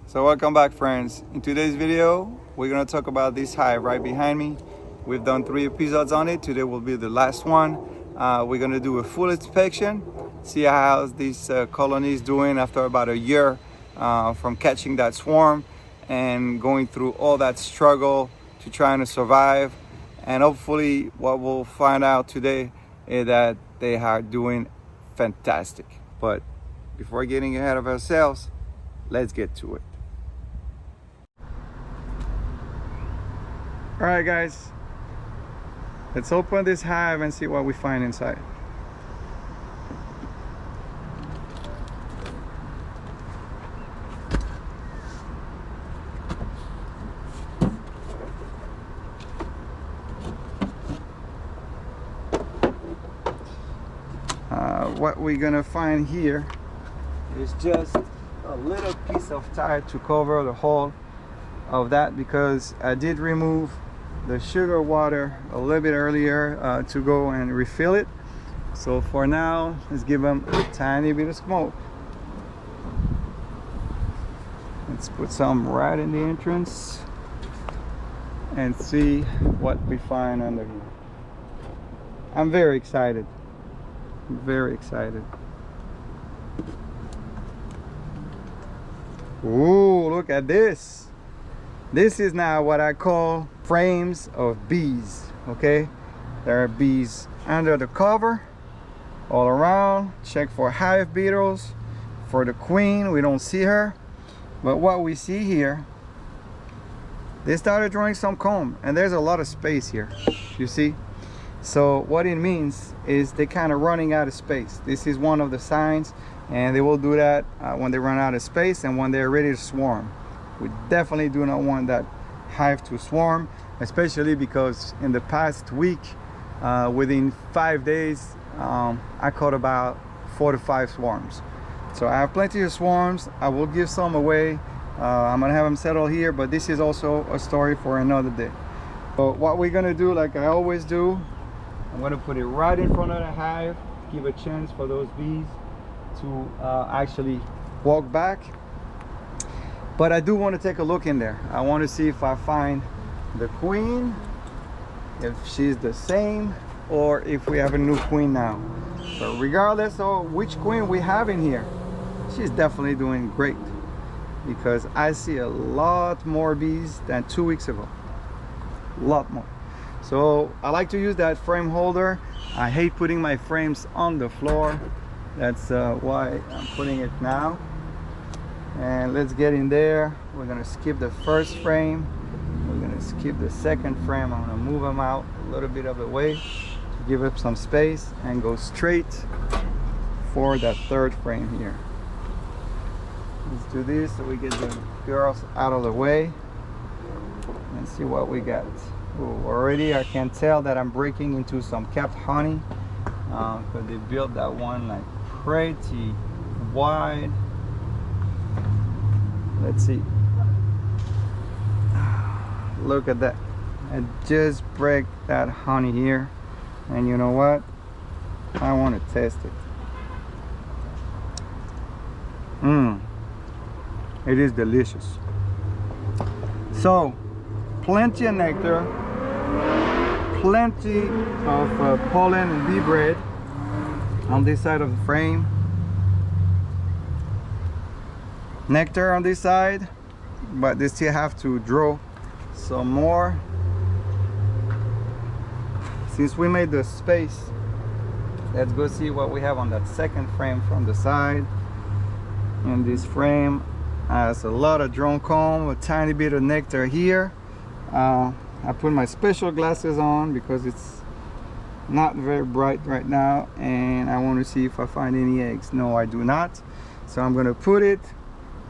So welcome back, friends. In today's video, we're gonna talk about this hive right behind me. We've done 3 episodes on it. Today will be the last one. We're gonna do a full inspection, see how this colony is doing after about a year from catching that swarm and going through all that struggle to trying to survive. And hopefully what we'll find out today is that they are doing fantastic. But before getting ahead of ourselves, let's get to it. All right, guys, let's open this hive and see what we find inside. What we're gonna find here is just a little piece of tire to cover the hole of that, because I did remove the sugar water a little bit earlier to go and refill it. So for now, let's give them a tiny bit of smoke. Let's put some right in the entrance and see what we find under here. I'm very excited. Very excited. Ooh, look at this. This is now what I call frames of bees, okay? There are bees under the cover, all around. Check for hive beetles. For the queen, we don't see her. But what we see here, they started drawing some comb, and there's a lot of space here, you see? So what it means is they're kind of running out of space. This is one of the signs, and they will do that when they run out of space and when they're ready to swarm. We definitely do not want that hive to swarm, especially because in the past week, within 5 days, I caught about 4 to 5 swarms. So I have plenty of swarms. I will give some away. I'm gonna have them settle here, but this is also a story for another day. So what we're gonna do, like I always do, I'm gonna put it right in front of the hive, give a chance for those bees to actually walk back. But I do want to take a look in there. I want to see if I find the queen, if she's the same, or if we have a new queen now. But regardless of which queen we have in here, she's definitely doing great, because I see a lot more bees than 2 weeks ago. A lot more. So I like to use that frame holder. I hate putting my frames on the floor. That's why I'm putting it now. And let's get in there. We're gonna skip the first frame. We're gonna skip the second frame. I'm gonna move them out a little bit of the way to give up some space and go straight for that third frame here. Let's do this so we get the girls out of the way and see what we got. Ooh, already I can tell that I'm breaking into some capped honey, because they built that one like pretty wide. Let's see. Look at that. I just break that honey here, and you know what? I want to test it. It is delicious. So plenty of nectar, plenty of pollen and bee bread on this side of the frame. Nectar on this side, but they still have to draw some more. Since we made the space, let's go see what we have on that second frame from the side. And this frame has a lot of drawn comb, a tiny bit of nectar here. I put my special glasses on because it's not very bright right now, and I want to see if I find any eggs. No, I do not. So I'm going to put it.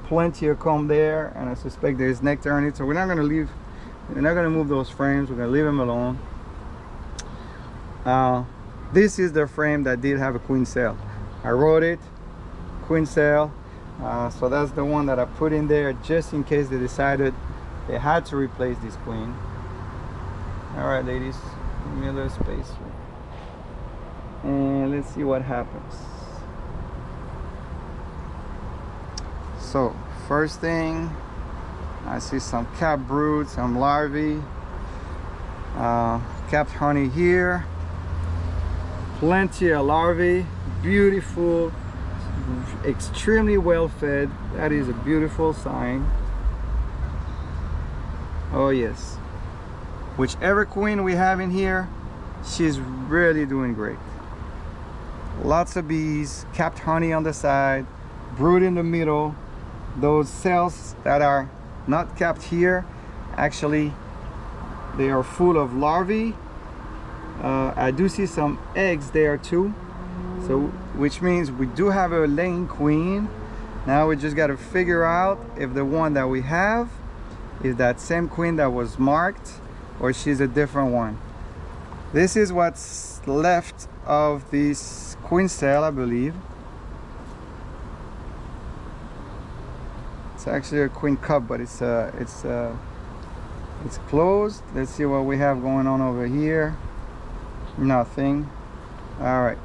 Plenty of comb there, and I suspect there's nectar on it. So we're not going to move those frames. We're going to leave them alone. This is the frame that did have a queen cell. I wrote it, queen cell. So that's the one that I put in there just in case they decided they had to replace this queen. All right, ladies, give me a little space here. And let's see what happens. So first thing, I see some capped brood, some larvae, capped honey here, plenty of larvae, beautiful, extremely well fed. That is a beautiful sign. Oh yes, whichever queen we have in here, she's really doing great. Lots of bees, capped honey on the side, brood in the middle. Those cells that are not capped here, actually they are full of larvae. I do see some eggs there too, so which means we do have a laying queen. Now we just got to figure out if the one that we have is that same queen that was marked or she's a different one. This is what's left of this queen cell, I believe. It's actually a queen cup, but it's closed. Let's see what we have going on over here. Nothing. All right,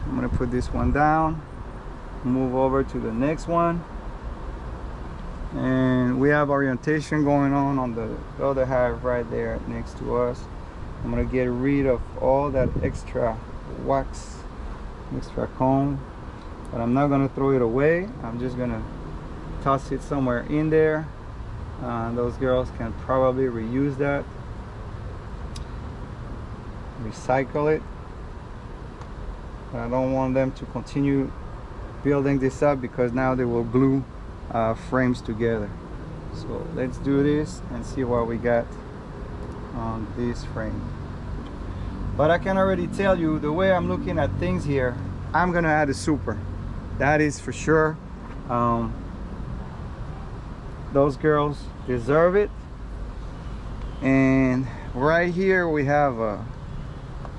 I'm gonna put this one down, move over to the next one, and we have orientation going on the other hive right there next to us. I'm gonna get rid of all that extra wax, extra comb, but I'm not gonna throw it away. I'm just gonna toss it somewhere in there. Those girls can probably reuse that, recycle it. But I don't want them to continue building this up because now they will glue frames together. So let's do this and see what we got on this frame. But I can already tell you, the way I'm looking at things here, I'm gonna add a super. That is for sure. Those girls deserve it. And right here we have a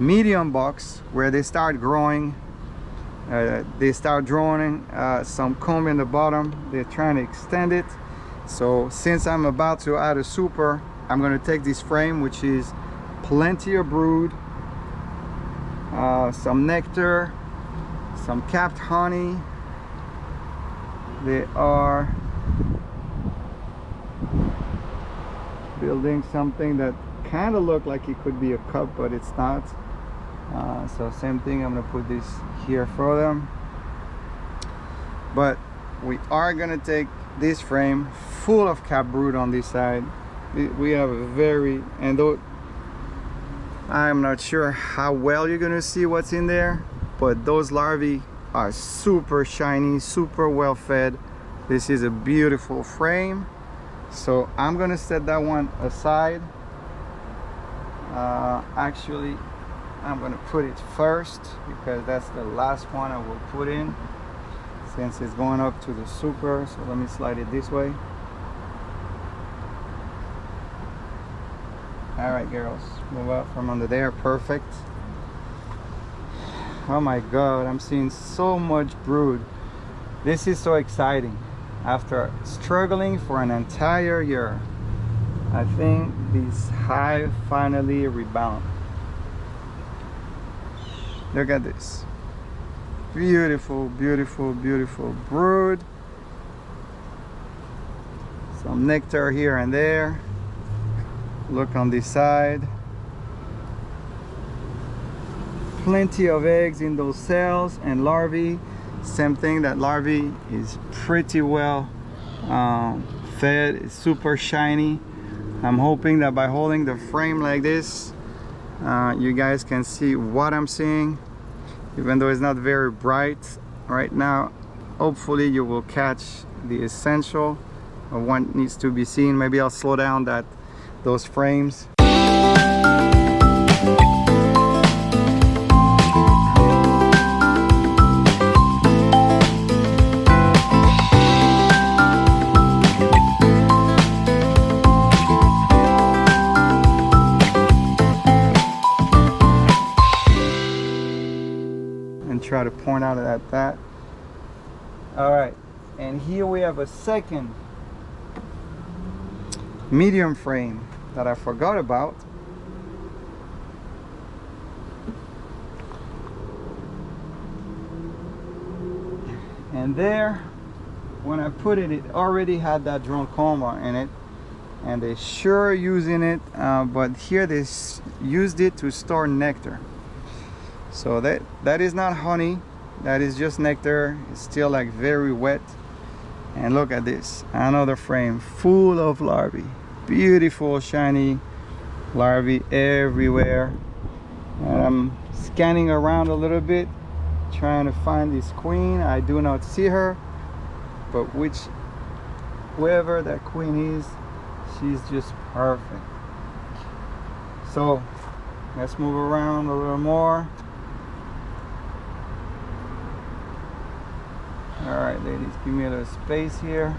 medium box where they start growing. They start drawing some comb in the bottom. They're trying to extend it. So since I'm about to add a super, I'm going to take this frame, which is plenty of brood, some nectar, some capped honey. They are building something that kind of look like it could be a cup, but it's not. So same thing, I'm gonna put this here for them. But we are gonna take this frame full of capped brood on this side. We have a very, and though I'm not sure how well you're gonna see what's in there, but those larvae are super shiny, super well fed. This is a beautiful frame. So I'm gonna set that one aside. Actually, I'm gonna put it first because that's the last one I will put in since it's going up to the super. So let me slide it this way. All right, girls, move out from under there. Perfect. Oh my God, I'm seeing so much brood. This is so exciting. After struggling for an entire year, I think this hive finally rebound. Look at this. Beautiful, beautiful, beautiful brood. Some nectar here and there. Look on this side. Plenty of eggs in those cells and larvae. Same thing, that larvae is pretty well fed. It's super shiny. I'm hoping that by holding the frame like this, you guys can see what I'm seeing, even though it's not very bright right now. Hopefully you will catch the essential of what needs to be seen. Maybe I'll slow down those frames. Try to point out at that. All right, and here we have a second medium frame that I forgot about. And there, when I put it, it already had that drone coma in it. and they sure using it, but here they used it to store nectar. So that is not honey, that is just nectar. It's still like very wet. And look at this, another frame full of larvae, beautiful shiny larvae everywhere. And I'm scanning around a little bit trying to find this queen. I do not see her, but whoever that queen is, she's just perfect. So let's move around a little more. All right, ladies, give me a little space here.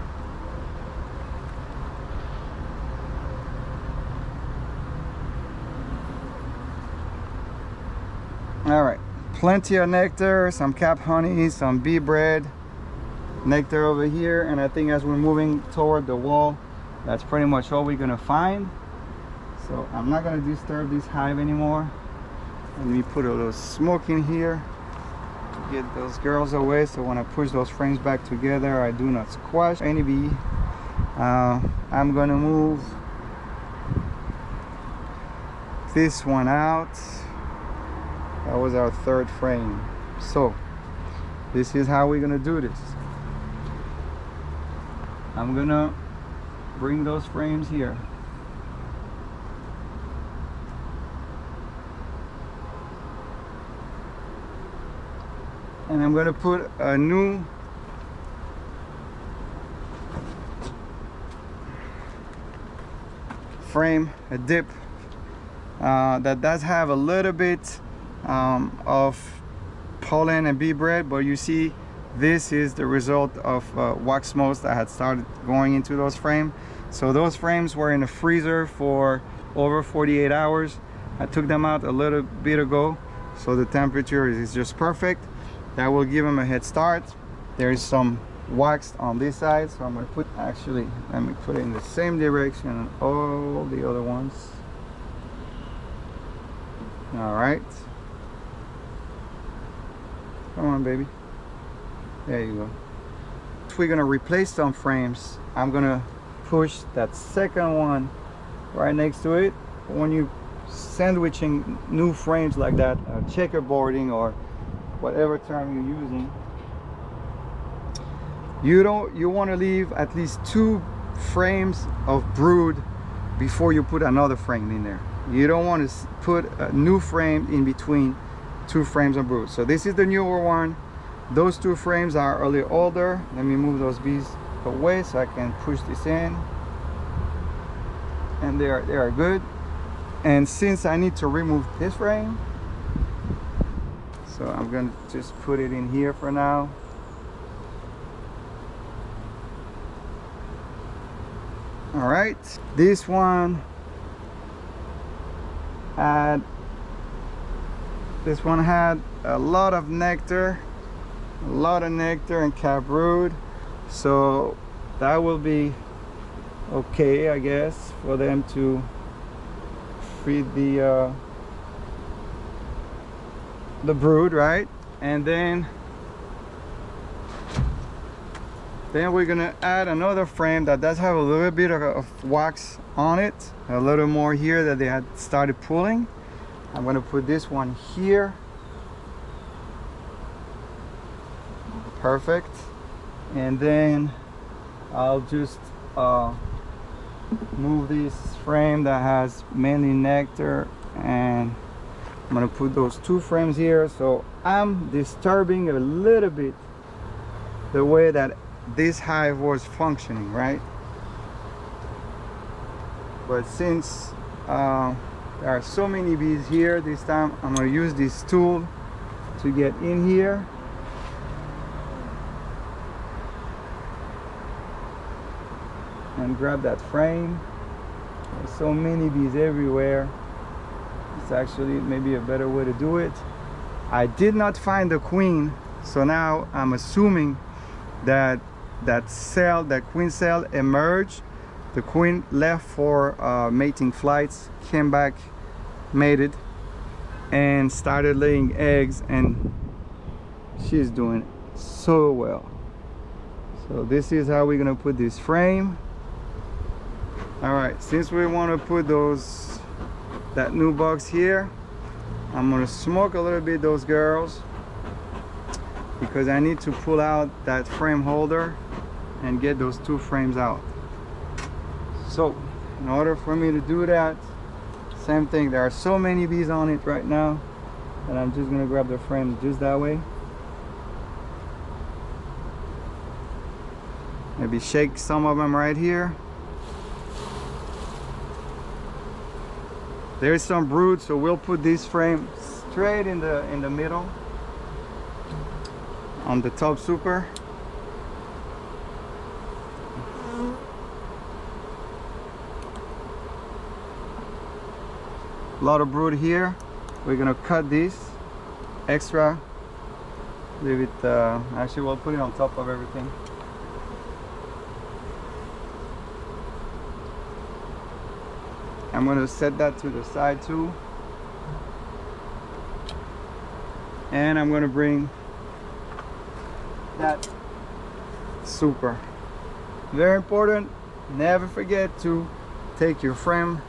All right, plenty of nectar, some cap honey, some bee bread, nectar over here, and I think as we're moving toward the wall, that's pretty much all we're gonna find. So I'm not gonna disturb this hive anymore. Let me put a little smoke in here to get those girls away, so when I push those frames back together, I do not squash any bee. I'm gonna move this one out. That was our third frame. So this is how we're gonna do this. I'm gonna bring those frames here. And I'm gonna put a new frame, a dip, that does have a little bit of pollen and bee bread, but you see this is the result of wax moths that had started going into those frames. So those frames were in the freezer for over 48 hours. I took them out a little bit ago, so the temperature is just perfect. That will give them a head start. There is some wax on this side, so I'm going to put, actually let me put it in the same direction on all the other ones. All right, come on baby, there you go. If we're going to replace some frames, I'm going to push that second one right next to it. When you sandwiching new frames like that, checkerboarding or whatever term you're using, you want to leave at least 2 frames of brood before you put another frame in there. You don't want to put a new frame in between 2 frames of brood. So this is the newer one. Those 2 frames are a little older. Let me move those bees away so I can push this in, and they are good. And since I need to remove this frame, so I'm going to just put it in here for now. All right, this one had a lot of nectar, and cap brood, so that will be okay, I guess, for them to feed the brood, right? And then we're gonna add another frame that does have a little bit of wax on it, a little more here that they had started pulling. I'm gonna put this one here. Perfect. And then I'll just move this frame that has mainly nectar, and I'm gonna put those 2 frames here. So I'm disturbing a little bit the way that this hive was functioning, right? But since there are so many bees here this time, I'm gonna use this tool to get in here. And grab that frame. There's so many bees everywhere. It's actually maybe a better way to do it. I did not find the queen, so now I'm assuming that that queen cell emerged. The queen left for mating flights, came back, mated, and started laying eggs, and she's doing so well. So this is how we're gonna put this frame. All right, since we want to put that new box here, I'm gonna smoke a little bit those girls because I need to pull out that frame holder and get those 2 frames out. So in order for me to do that, same thing, there are so many bees on it right now that I'm just gonna grab the frame just that way. Maybe shake some of them right here. There's some brood, so we'll put this frame straight in the middle on the top super. A lot of brood here. We're gonna cut this extra, leave it, actually we'll put it on top of everything. I'm going to set that to the side too, and I'm going to bring that super. Very important, never forget to take your frame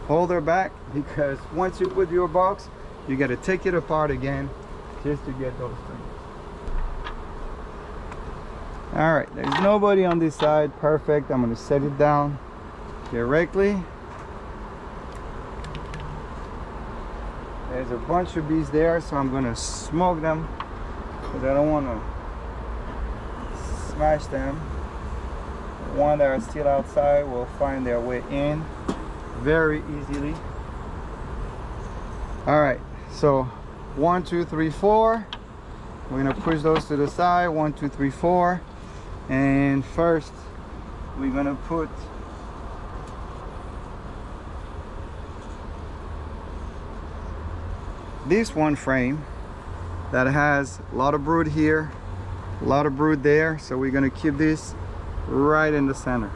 holder back, because once you put your box you got to take it apart again just to get those frames. All right, there's nobody on this side. Perfect. I'm going to set it down directly. There's a bunch of bees there, so I'm gonna smoke them because I don't want to smash them. The ones that are still outside will find their way in very easily. All right, so 1, 2, 3, 4. We're gonna push those to the side. 1, 2, 3, 4. And first, we're gonna put this one frame that has a lot of brood here, a lot of brood there, so we're going to keep this right in the center.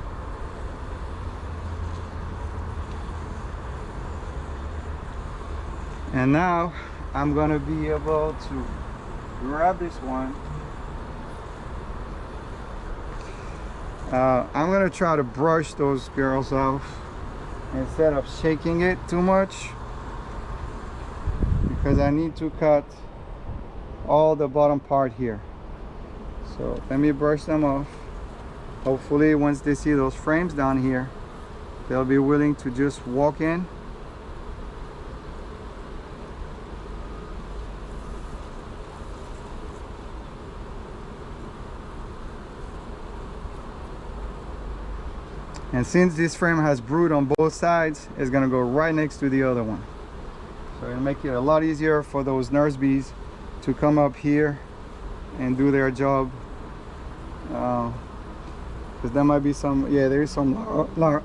And now I'm going to be able to grab this one. I'm going to try to brush those girls off instead of shaking it too much, because I need to cut all the bottom part here. So let me brush them off. Hopefully once they see those frames down here, they'll be willing to just walk in. And since this frame has brood on both sides, it's gonna go right next to the other one. So it'll make it a lot easier for those nurse bees to come up here and do their job. Because there might be some, yeah, there is some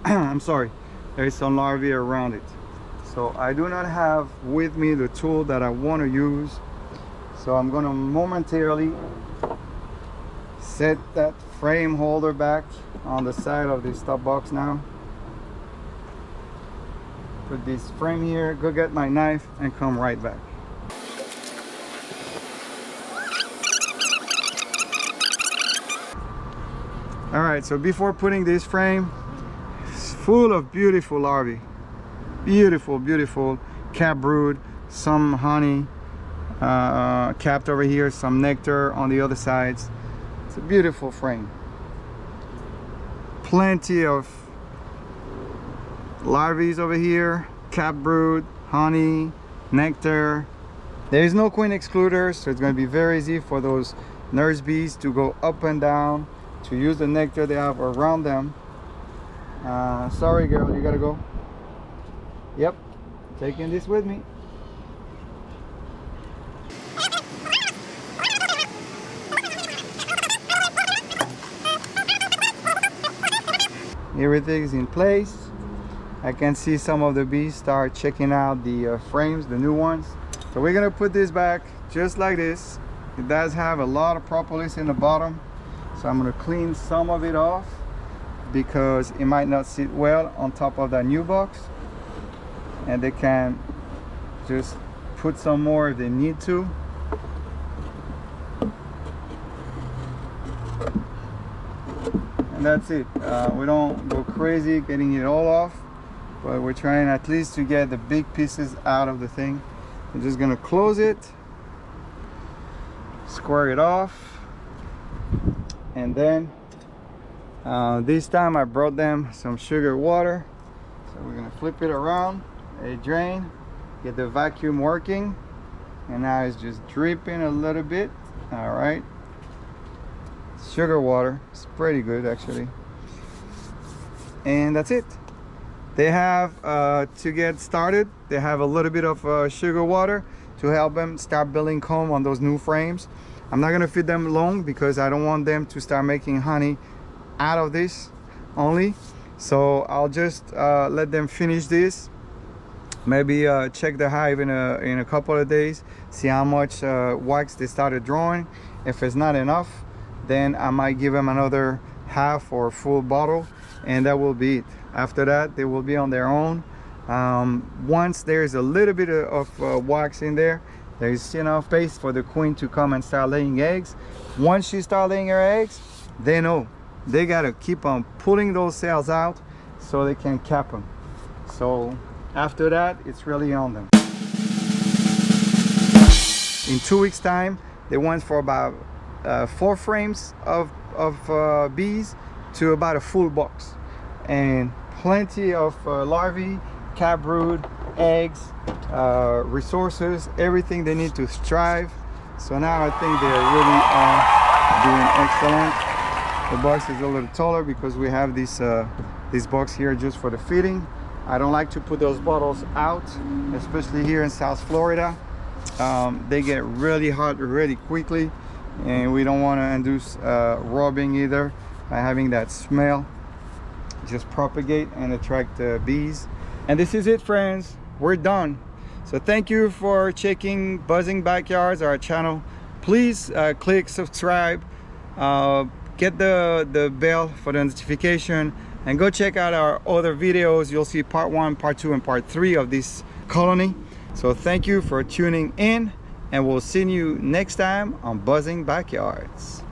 I'm sorry, there is some larvae around it. So I do not have with me the tool that I want to use. So I'm going to momentarily set that frame holder back on the side of this top box now. Put this frame here, go get my knife and come right back. All right, so before putting this frame, it's full of beautiful larvae. Beautiful, beautiful cap brood, some honey capped over here, some nectar on the other sides. It's a beautiful frame. Plenty of larvae over here, cap brood, honey, nectar. There is no queen excluder, so it's going to be very easy for those nurse bees to go up and down to use the nectar they have around them. Sorry girl, you gotta go. Yep, taking this with me. Everything is in place. I can see some of the bees start checking out the frames, the new ones. So we're gonna put this back just like this. It does have a lot of propolis in the bottom, so I'm gonna clean some of it off because it might not sit well on top of that new box, and they can just put some more if they need to. And and that's it. We don't go crazy getting it all off, but we're trying at least to get the big pieces out of the thing. I'm just gonna close it, square it off, and then this time I brought them some sugar water. So we're gonna flip it around, a drain, get the vacuum working, and now it's just dripping a little bit. All right, sugar water, it's pretty good actually. And that's it. They have to get started, they have a little bit of sugar water to help them start building comb on those new frames. I'm not gonna feed them long because I don't want them to start making honey out of this only. So I'll just let them finish this. Maybe check the hive in a couple of days, see how much wax they started drawing. If it's not enough, then I might give them another half or full bottle, and that will be it. After that, they will be on their own. Once there's a little bit of wax in there, there's enough space for the queen to come and start laying eggs. Once she starts laying her eggs, they know they gotta keep on pulling those cells out so they can cap them. So after that, it's really on them. In 2 weeks time, they went for about 4 frames of bees to about a full box, and plenty of larvae, cap brood, eggs, resources, everything they need to strive. So now I think they really are doing excellent. The box is a little taller because we have this box here just for the feeding. I don't like to put those bottles out, especially here in South Florida. They get really hot really quickly, and we don't want to induce robbing either by having that smell just propagate and attract bees. And this is it, friends, we're done. So thank you for checking Buzzing Backyards, our channel. Please click subscribe, get the bell for the notification, and go check out our other videos. You'll see part 1, part 2, and part 3 of this colony. So thank you for tuning in, and we'll see you next time on Buzzing Backyards.